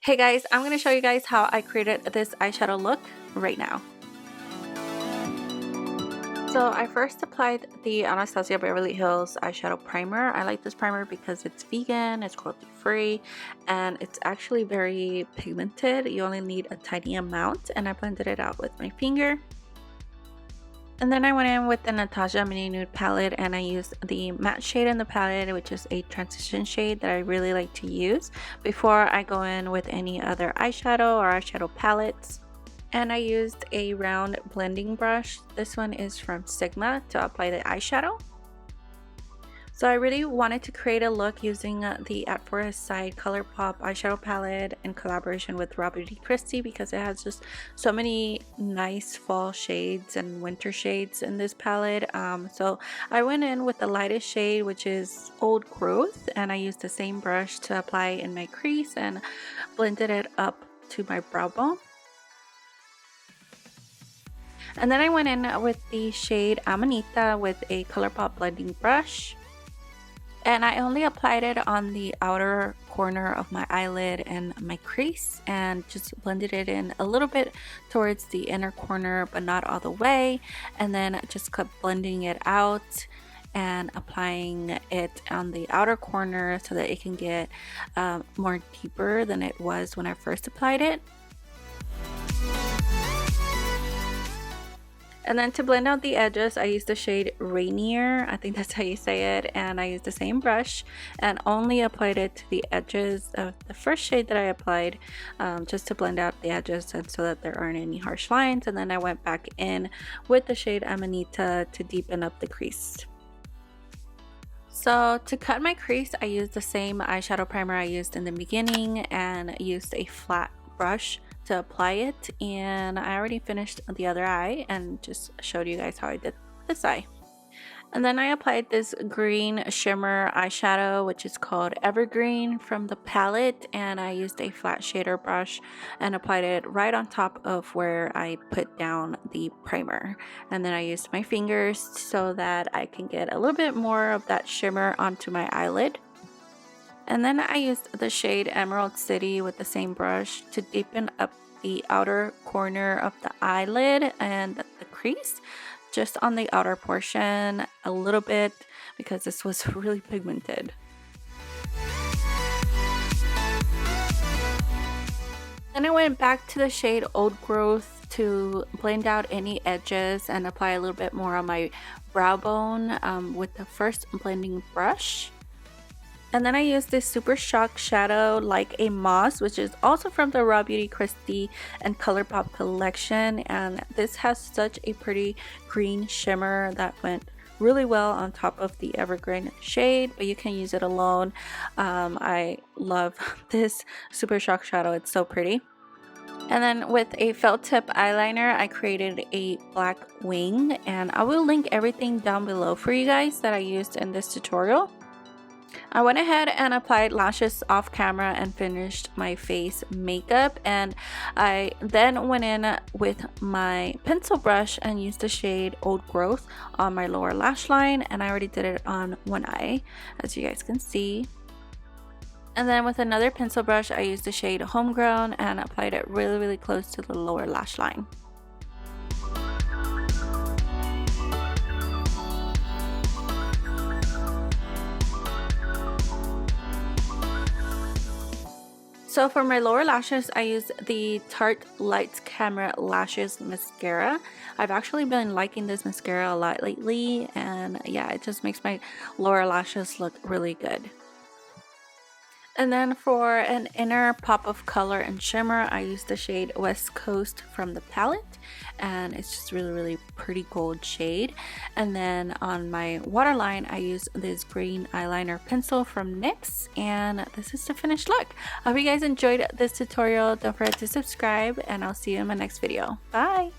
Hey guys, I'm going to show you guys how I created this eyeshadow look right now. So I first applied the Anastasia Beverly Hills eyeshadow primer. I like this primer because it's vegan, it's cruelty free, and it's actually very pigmented. You only need a tiny amount, and I blended it out with my finger. And then I went in with the Natasha Mini nude palette, and I used the matte shade in the palette, which is a transition shade that I really like to use before I go in with any other eyeshadow or eyeshadow palettes. And I used a round blending brush. This one is from Sigma to apply the eyeshadow. So I really wanted to create a look using the At Forest Side Colourpop eyeshadow palette in collaboration with RawBeautyKristi because it has just so many nice fall shades and winter shades in this palette. So I went in with the lightest shade, which is Old Growth, and I used the same brush to apply in my crease and blended it up to my brow bone. And then I went in with the shade Amanita with a Colourpop blending brush. And I only applied it on the outer corner of my eyelid and my crease and just blended it in a little bit towards the inner corner, but not all the way. And then just kept blending it out and applying it on the outer corner so that it can get more deeper than it was when I first applied it. And then to blend out the edges, I used the shade Rainier, I think that's how you say it, and I used the same brush and only applied it to the edges of the first shade that I applied, just to blend out the edges and so that there aren't any harsh lines. And then I went back in with the shade Amanita to deepen up the crease. So to cut my crease, I used the same eyeshadow primer I used in the beginning and used a flat brush to apply it, and I already finished the other eye and just showed you guys how I did this eye. And then I applied this green shimmer eyeshadow, which is called Evergreen from the palette, and I used a flat shader brush and applied it right on top of where I put down the primer. And then I used my fingers so that I can get a little bit more of that shimmer onto my eyelid. And then I used the shade Emerald City with the same brush to deepen up the outer corner of the eyelid and the crease, just on the outer portion a little bit because this was really pigmented. Then I went back to the shade Old Growth to blend out any edges and apply a little bit more on my brow bone with the first blending brush. And then I used this Super Shock shadow Like a Moss, which is also from the RawBeautyKristi and Colourpop collection. And this has such a pretty green shimmer that went really well on top of the Evergreen shade, but you can use it alone. I love this Super Shock shadow, it's so pretty. And then with a felt tip eyeliner, I created a black wing, and I will link everything down below for you guys that I used in this tutorial. I went ahead and applied lashes off camera and finished my face makeup, and I then went in with my pencil brush and used the shade Old Growth on my lower lash line, and I already did it on one eye, as you guys can see. And then with another pencil brush, I used the shade Homegrown and applied it really close to the lower lash line. So for my lower lashes, I used the Tarte Lights Camera Lashes Mascara. I've actually been liking this mascara a lot lately, and yeah, it just makes my lower lashes look really good. And then for an inner pop of color and shimmer, I used the shade West Coast from the palette, and it's just really pretty gold shade. And then on my waterline, I used this green eyeliner pencil from NYX, and this is the finished look. I hope you guys enjoyed this tutorial. Don't forget to subscribe, and I'll see you in my next video. Bye!